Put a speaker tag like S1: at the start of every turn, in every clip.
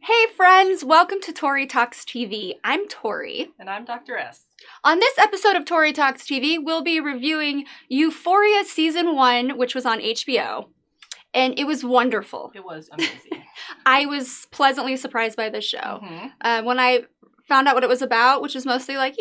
S1: Hey friends, welcome to Tori Talks TV. I'm Tori.
S2: And I'm Dr. S.
S1: On this episode of Tori Talks TV, we'll be reviewing Euphoria Season 1, which was on HBO. And it was wonderful.
S2: It was amazing.
S1: I was pleasantly surprised by this show. When I found out what it was about, which was mostly like,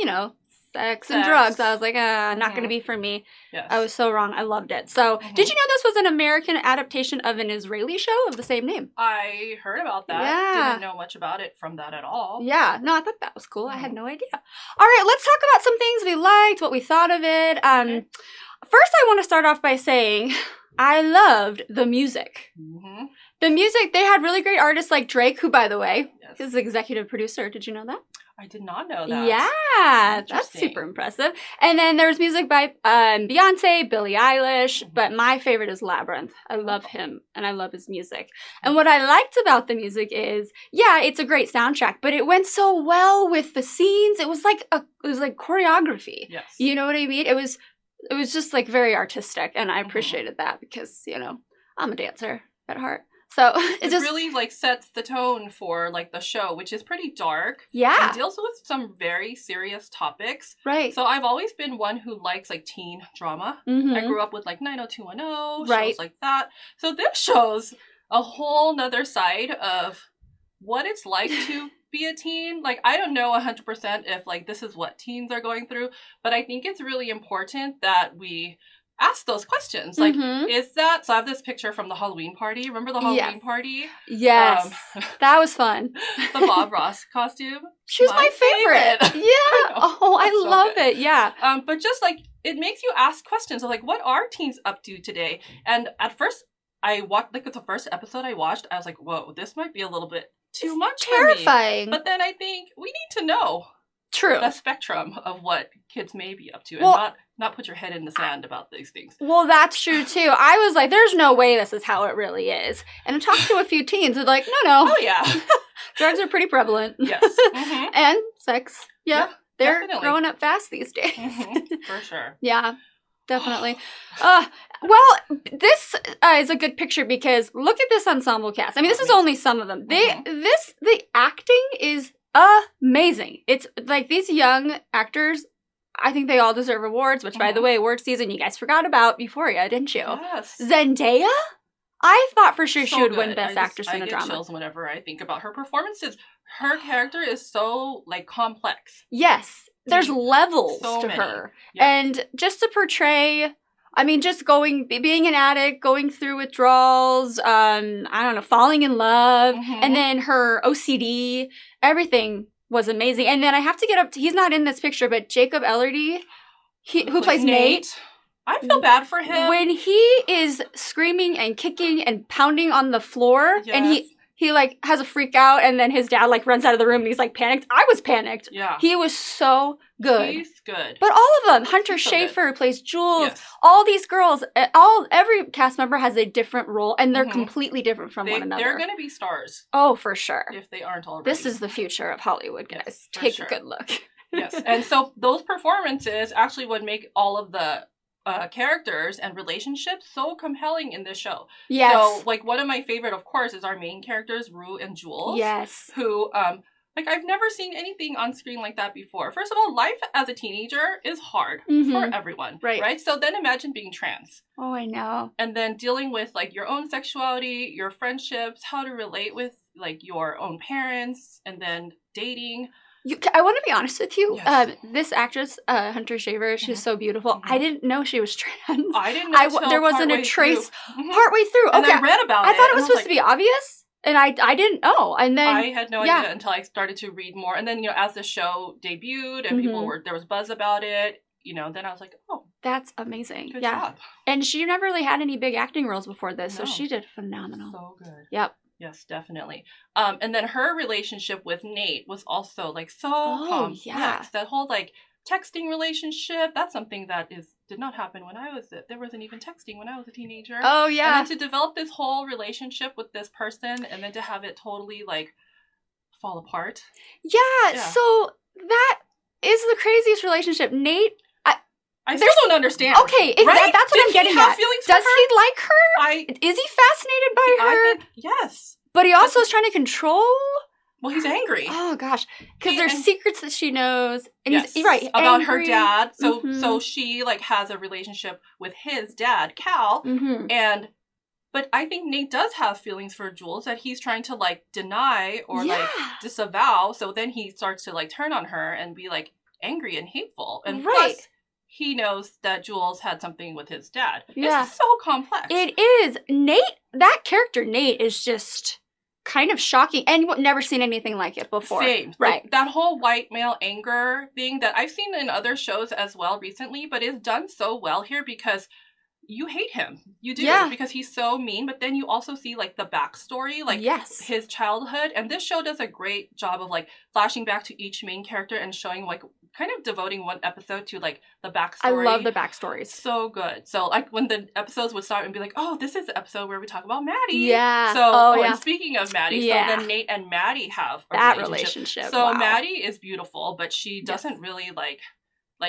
S1: sex and drugs, I was like, not going to be for me.
S2: Yes.
S1: I was so wrong. I loved it. So, did you know this was an American adaptation of an Israeli show of the same name?
S2: I heard about that.
S1: Yeah.
S2: Didn't know much about it from that at all.
S1: Yeah. No, I thought that was cool. I had no idea. All right, let's talk about some things we liked, what we thought of it. First, I want to start off by saying I loved the music. The music, they had really great artists like Drake, who, by the way, is the executive producer. Did you know that?
S2: I did not know that.
S1: Yeah, that's super impressive. And then there's music by Beyonce, Billie Eilish, but my favorite is Labyrinth. I love him, and I love his music. And what I liked about the music is, it's a great soundtrack, but it went so well with the scenes. It was like choreography.
S2: Yes.
S1: You know what I mean? It was just like very artistic, and I appreciated that because, I'm a dancer at heart. So
S2: it just really sets the tone for the show, which is pretty dark.
S1: Yeah.
S2: And deals with some very serious topics.
S1: Right.
S2: So I've always been one who likes teen drama. I grew up with 90210, shows like that. So this shows a whole nother side of what it's like to be a teen. I don't know 100% if this is what teens are going through, but I think it's really important that we ask those questions. Is that... So I have this picture from the Halloween party. Remember the Halloween party?
S1: Yes. That was fun.
S2: The Bob Ross costume.
S1: She was my favorite. Yeah. I love it. Yeah.
S2: But just it makes you ask questions of what are teens up to today? And at first I watched, the first episode I watched, I was like, whoa, this might be a little bit too much
S1: terrifying.
S2: For me. But then I think we need to know the spectrum of what kids may be up to, and not put your head in the sand about these things. Well,
S1: that's true too. I was like, there's no way this is how it really is. And I talked to a few teens who are like, no.
S2: Oh yeah.
S1: Drugs are pretty prevalent.
S2: Yes.
S1: And sex. Yeah. They're
S2: definitely
S1: growing up fast these days.
S2: For sure.
S1: Yeah. Definitely. Well, this is a good picture because look at this ensemble cast. I mean, this is only some of them. The acting is amazing. It's these young actors, I think they all deserve awards, which, by the way, award season, you guys forgot about Euphoria, didn't you?
S2: Yes.
S1: Zendaya? I thought for sure she would win Best Actress in a Drama.
S2: I get chills whenever I think about her performances. Her character is so, complex.
S1: Yes. There's levels to her. Yeah. And just to portray... just being an addict, going through withdrawals, falling in love, and then her OCD, everything was amazing. And then I have to get up to, he's not in this picture, but Jacob Elordi, who plays Nate.
S2: I feel bad for him.
S1: When he is screaming and kicking and pounding on the floor, and he has a freak out, and then his dad runs out of the room and he's panicked. I was panicked.
S2: Yeah.
S1: He was so good.
S2: He's good.
S1: But all of them, Hunter Schafer, who plays Jules, all these girls, every cast member has a different role, and they're completely different from one another.
S2: They're going to be stars.
S1: Oh, for sure.
S2: If they aren't already.
S1: This is the future of Hollywood, guys.
S2: Yes,
S1: take a good look.
S2: Yes. And so those performances actually would make all of the characters and relationships so compelling in this show.
S1: Yes.
S2: So, one of my favorite, of course, is our main characters, Rue and Jules.
S1: Yes.
S2: Who, I've never seen anything on screen like that before. First of all, life as a teenager is hard for everyone. Right? So then imagine being trans.
S1: Oh, I know.
S2: And then dealing with, your own sexuality, your friendships, how to relate with, your own parents, and then dating.
S1: I want to be honest with you.
S2: Yes.
S1: This actress, Hunter Schafer, she's so beautiful. I didn't know she was trans.
S2: I didn't know
S1: there wasn't a trace partway through.
S2: And I read about it.
S1: I thought it was supposed to be obvious, and I didn't know. And then
S2: I had no idea until I started to read more. And then as the show debuted and there was buzz about it, then I was like, oh,
S1: that's amazing.
S2: Good job.
S1: And she never really had any big acting roles before this, so she did phenomenal.
S2: So good.
S1: Yep.
S2: Yes, definitely. And then her relationship with Nate was also so complex. That whole texting relationship, that's something that did not happen when I was there wasn't even texting when I was a teenager.
S1: Oh yeah.
S2: And then to develop this whole relationship with this person and then to have it totally fall apart.
S1: Yeah. So that is the craziest relationship. Nate,
S2: I still don't understand.
S1: Okay,
S2: right?
S1: That's what I'm getting at. Does he like her? Is he fascinated by her?
S2: Yes.
S1: But he also is trying to control
S2: Well, he's angry.
S1: Oh, gosh. Because there's secrets that she knows. And
S2: yes,
S1: he's, right,
S2: about
S1: angry.
S2: her dad. So she, like, has a relationship with his dad, Cal. But I think Nate does have feelings for Jules that he's trying to, like, deny or, like, disavow. So then he starts to, like, turn on her and be, like, angry and hateful. And plus, he knows that Jules had something with his dad. Yeah. It's so complex.
S1: It is. Nate, that character, Nate, is just kind of shocking. And you've never seen anything like it before.
S2: Same.
S1: Right.
S2: Like, that whole white male anger thing that I've seen in other shows as well recently, but it's done so well here because you hate him. You do. Yeah. Because he's so mean. But then you also see, like, the backstory, like, his childhood. And this show does a great job of, like, flashing back to each main character and showing, like, kind of devoting one episode to, like, the backstory. I
S1: love the backstories.
S2: So good. So, like, when the episodes would start and be like, oh, this is the episode where we talk about Maddie.
S1: Yeah.
S2: So, and speaking of Maddie, so then Nate and Maddie have a relationship. So Maddie is beautiful, but she doesn't really, like,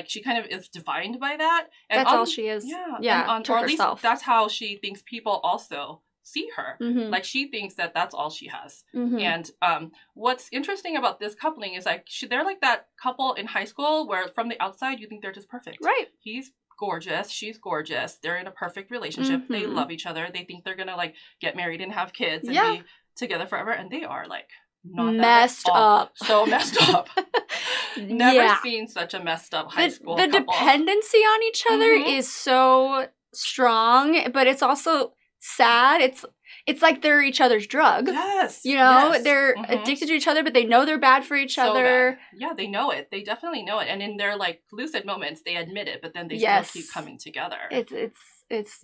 S2: she kind of is defined by that. And
S1: that's all she is. Yeah.
S2: Or at least that's how she thinks people also see her. Like, she thinks that that's all she has. And what's interesting about this coupling is, like, they're like that couple in high school where from the outside you think they're just perfect.
S1: Right.
S2: He's gorgeous. She's gorgeous. They're in a perfect relationship. They love each other. They think they're going to, like, get married and have kids and be together forever. And they are, like, not
S1: messed up.
S2: So messed up. Never seen such a messed up high school couple.
S1: The dependency on each other is so strong, but it's also sad. It's like they're each other's drug.
S2: Yes.
S1: You know, they're addicted to each other, but they know they're bad for each other.
S2: Bad. Yeah, they know it. They definitely know it. And in their, like, lucid moments, they admit it, but then they still keep coming together.
S1: It's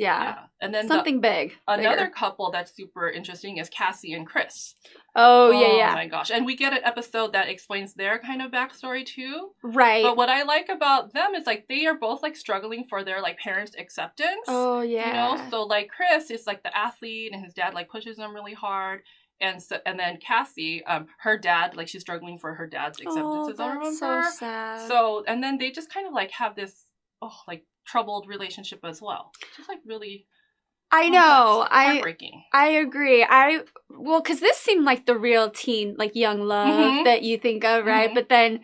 S2: And then
S1: something big.
S2: Another couple that's super interesting is Cassie and Chris.
S1: Oh, yeah.
S2: Oh, my gosh. And we get an episode that explains their kind of backstory, too.
S1: Right.
S2: But what I like about them is, like, they are both, like, struggling for their, like, parents' acceptance.
S1: Oh, yeah.
S2: You know? So, like, Chris is, like, the athlete, and his dad, like, pushes him really hard. And then Cassie, her dad, like, she's struggling for her dad's acceptance, as I remember.
S1: So sad.
S2: So, and then they just kind of, like, have this, like, troubled relationship as well. Just, like, really...
S1: I know.
S2: Heartbreaking.
S1: I agree. Well, because this seemed like the real teen, like, young love that you think of, right? But then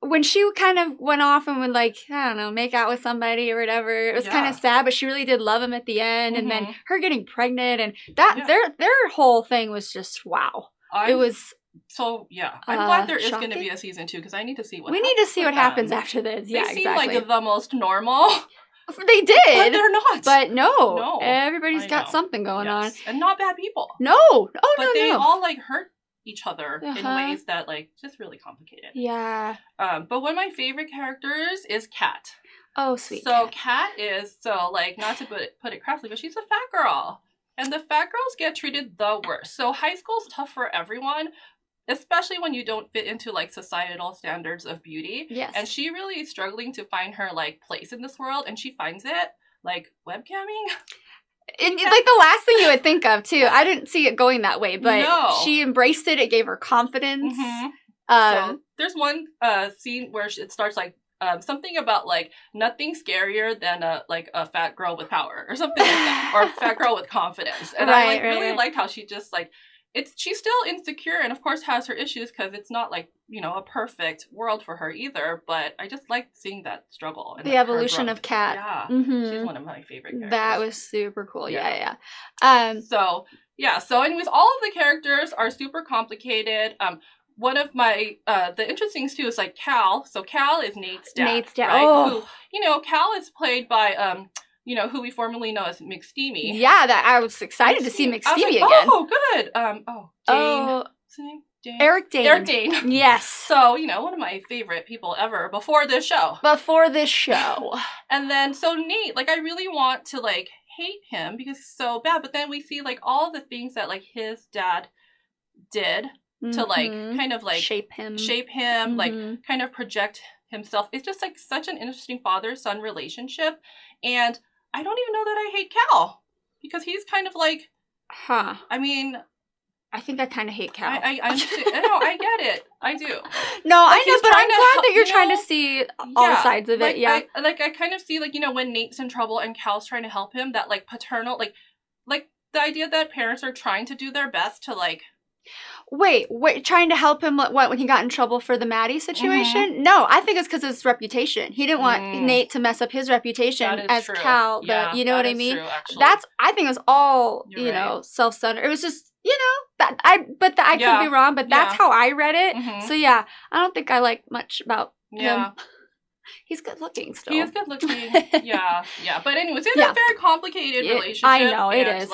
S1: when she kind of went off and would, like, I don't know, make out with somebody or whatever, it was kind of sad, but she really did love him at the end. And then her getting pregnant and that, their whole thing was just, wow. It was...
S2: So, yeah. I'm glad there is going to be a season 2 because I need to see what
S1: We need to see what happens after this. Yeah,
S2: they seem like the most normal...
S1: They did.
S2: But they're not.
S1: But no. Everybody's got something going on.
S2: And not bad people.
S1: No. Oh,
S2: but they all, like, hurt each other in ways that, like, just really complicated.
S1: Yeah.
S2: But one of my favorite characters is Kat.
S1: Oh, sweet.
S2: So Kat is, like, not to put it crassly, but she's a fat girl. And the fat girls get treated the worst. So high school's tough for everyone. Especially when you don't fit into, like, societal standards of beauty.
S1: Yes.
S2: And she really is struggling to find her, like, place in this world. And she finds it, like, webcamming.
S1: It's like the last thing you would think of, too. I didn't see it going that way, but she embraced it. It gave her confidence.
S2: So there's one scene where it starts, like, something about, like, nothing scarier than a fat girl with power or something like that. Or a fat girl with confidence. And I, like, really liked how she just, like... She's still insecure and, of course, has her issues because it's not, like, you know, a perfect world for her either. But I just like seeing that struggle. And
S1: the evolution of Kat.
S2: Yeah. She's one of my favorite characters.
S1: That was super cool. Yeah.
S2: So anyways, all of the characters are super complicated. One of my, the interesting too is, like, Cal. So Cal is Nate's dad. Right?
S1: Oh.
S2: Who, you know, Cal is played by, you know, who we formerly know as McSteamy.
S1: Yeah, that I was excited to see McSteamy again.
S2: Oh, good. Dane. What's his name? Dane?
S1: Eric Dane. Yes.
S2: So, you know, one of my favorite people ever before this show. And then, so Nate, like, I really want to, like, hate him because he's so bad. But then we see, like, all the things that, like, his dad did to, like, kind of, like...
S1: shape him,
S2: like, kind of project himself. It's just, like, such an interesting father-son relationship. And... I don't even know that I hate Cal because he's kind of like, I mean,
S1: I think I kind of hate Cal.
S2: I get it. I do.
S1: No, like, I know, but I'm glad that you're trying to see all sides of it. Yeah,
S2: I kind of see, like, you know, when Nate's in trouble and Cal's trying to help him, that, like, paternal, like the idea that parents are trying to do their best to, like.
S1: Wait, trying to help him when he got in trouble for the Maddie situation? No, I think it's because of his reputation. He didn't want Nate to mess up his reputation as true. Cal. You know what I mean? True, I think it was all, self-centered. It was just, I could be wrong, but that's how I read it. So yeah, I don't think I like much about him. He's good looking still.
S2: He is good looking. Yeah. But anyways, it's a very complicated relationship. I know, it is.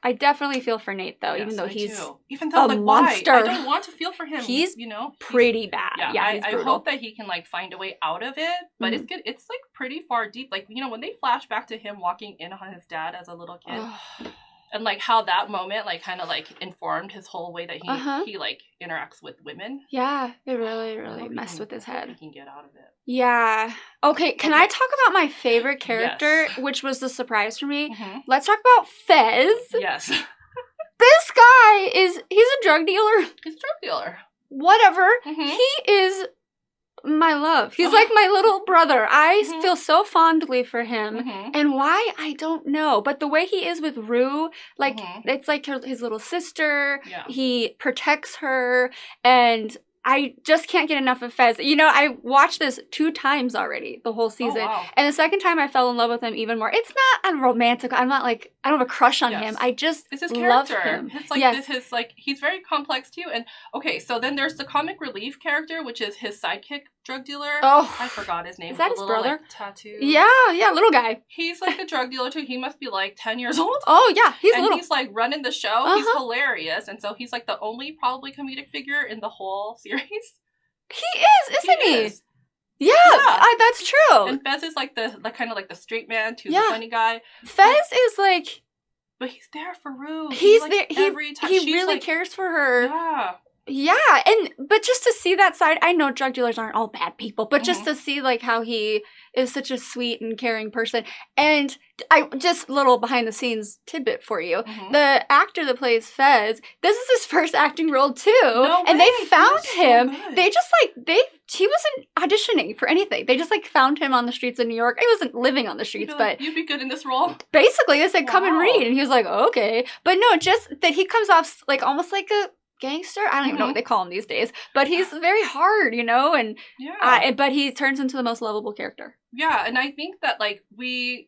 S1: I definitely feel for Nate though, even though he's
S2: a monster. Why? I don't want to feel for him.
S1: He's pretty bad.
S2: I hope that he can find a way out of it. But it's good. It's pretty far deep. When they flash back to him walking in on his dad as a little kid. And how that moment informed his whole way that he interacts with women. Yeah, it really messed with his head. He can get out of it. Yeah. Okay, can I talk about my favorite character, which was the surprise for me? Let's talk about Fez. Yes. This guy he's a drug dealer. He's a drug dealer.
S1: Whatever. He is my love. He's like my little brother. I feel so fondly for him. And why? I don't know. But the way he is with Rue, it's like his little sister. Yeah. He protects her. And I just can't get enough of Fez. I watched this 2 times already, the whole season. Oh, wow. And the second time I fell in love with him even more. It's not a romantic. I'm not I don't have a crush on him. I just it's his love him.
S2: It's he's very complex too. And okay, so then there's the comic relief character, which is his sidekick drug dealer. Oh, I forgot his name.
S1: Is that his brother?
S2: Tattoo.
S1: Yeah, little guy.
S2: He's a drug dealer too. He must be 10 years old.
S1: Oh yeah, he's little.
S2: He's running the show. He's hilarious, and so he's the only probably comedic figure in the whole series.
S1: He is, isn't he? Yeah, that's true.
S2: And Fez is the kind of the straight man to the funny guy.
S1: Fez is
S2: but he's there for Rue.
S1: He's there every time. He really cares for her. Yeah. Yeah, but just to see that side, I know drug dealers aren't all bad people, but just to see how he is such a sweet and caring person. And I just little behind the scenes tidbit for you. The actor that plays Fez, this is his first acting role too. No and way. They found him. So they just he wasn't auditioning for anything. They just found him on the streets of New York. He wasn't living on the streets, but
S2: you'd be good in this role.
S1: Basically, they said, "Come and read," and he was like, "Okay." But no, just that he comes off almost like a gangster. I don't even know what they call him these days, but he's very hard, and but he turns into the most lovable character.
S2: Yeah, and I think that we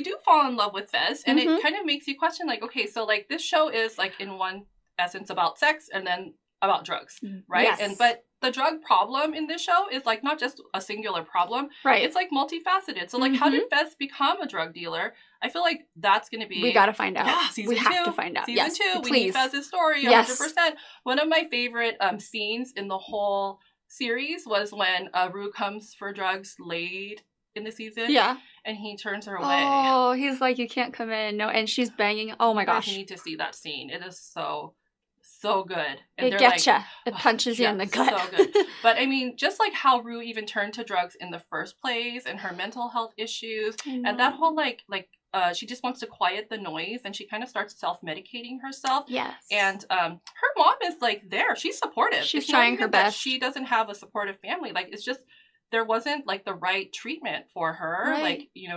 S2: do fall in love with Fez, and it kind of makes you question okay, so this show is in one essence about sex and then about drugs, right? Yes. But the drug problem in this show is not just a singular problem, right? It's multifaceted. So how did Fez become a drug dealer? I feel that's going to be...
S1: We got to find out.
S2: Yeah, season 2.
S1: We have to find out.
S2: Season 2. We need Fez's story 100%. One of my favorite scenes in the whole series was when Rue comes for drugs late in the season. Yeah. And he turns her away.
S1: Oh, he's you can't come in. No, and she's banging. Oh my gosh.
S2: You need to see that scene. It is so good.
S1: And it gets you. It punches you in the gut.
S2: So good. But I mean, just how Rue even turned to drugs in the first place and her mental health issues and that whole she just wants to quiet the noise and she kind of starts self-medicating herself. Yes. And her mom is there. She's supportive.
S1: She's trying her best.
S2: She doesn't have a supportive family. It's just there wasn't the right treatment for her,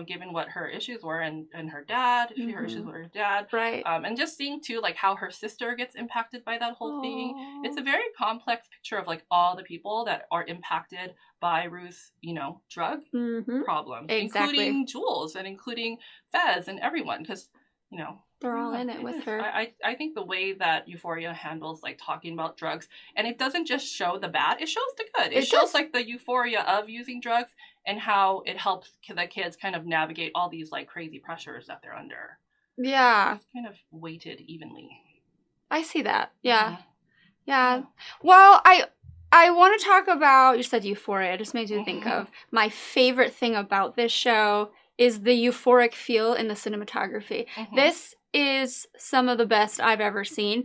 S2: given what her issues were and her dad, her issues with her dad. Right. And just seeing too, how her sister gets impacted by that whole thing. It's a very complex picture of all the people that are impacted by Rue's, drug problem. Exactly. Including Jules and including Fez and everyone. Because,
S1: they're all in it with her.
S2: I think the way that Euphoria handles talking about drugs, and it doesn't just show the bad, it shows the good. It shows the euphoria of using drugs and how it helps the kids kind of navigate all these crazy pressures that they're under. Yeah. It's kind of weighted evenly.
S1: I see that. Yeah. Yeah. Well, I want to talk about, you said Euphoria. It just made you think of my favorite thing about this show is the euphoric feel in the cinematography. This is some of the best I've ever seen.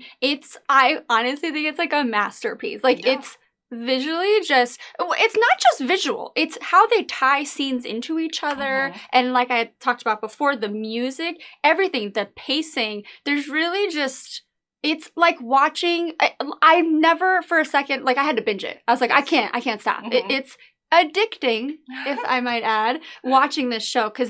S1: I honestly think it's a masterpiece. It's visually it's not just visual. It's how they tie scenes into each other. And like I talked about before, the music, everything, the pacing, there's really just... It's watching... I never for a second... I had to binge it. I was I can't stop. It's addicting, if I might add, watching this show. Because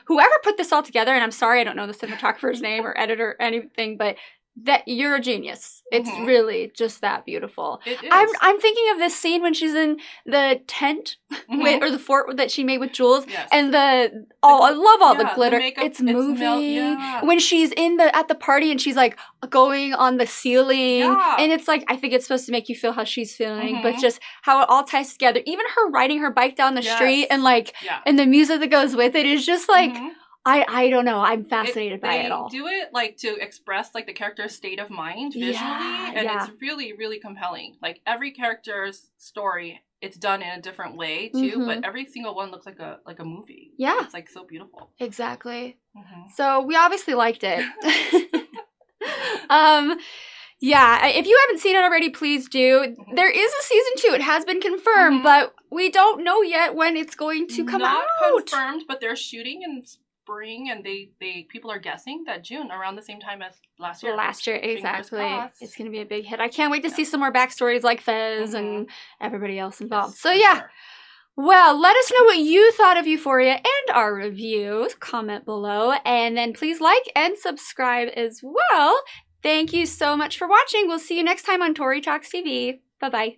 S1: whoever put this all together, and I'm sorry I don't know the cinematographer's name or editor or anything, but that you're a genius. It's really just that beautiful.
S2: It is.
S1: I'm thinking of this scene when she's in the tent or the fort that she made with Jules, and I love all the glitter. It's moving. When she's at the party and she's like going on the ceiling, and it's like, I think it's supposed to make you feel how she's feeling, but just how it all ties together. Even her riding her bike down the street and like, and the music that goes with it is just like. I don't know. I'm fascinated by it all.
S2: They do it like to express like the character's state of mind visually, and it's really, really compelling. Like every character's story, it's done in a different way too, but every single one looks like a movie. Yeah, it's like so beautiful.
S1: Exactly. So we obviously liked it. Yeah, if you haven't seen it already, please do. There is a season 2. It has been confirmed, but we don't know yet when it's going to come out.
S2: Not confirmed, but they're shooting in spring, and people are guessing that June, around the same time as last year.
S1: Exactly. It's going to be a big hit. I can't wait to see some more backstories like Fez and everybody else involved. So Sure. Well, let us know what you thought of Euphoria and our reviews. Comment below, and then please like and subscribe as well. Thank you so much for watching. We'll see you next time on Tori Talks TV. Bye-bye.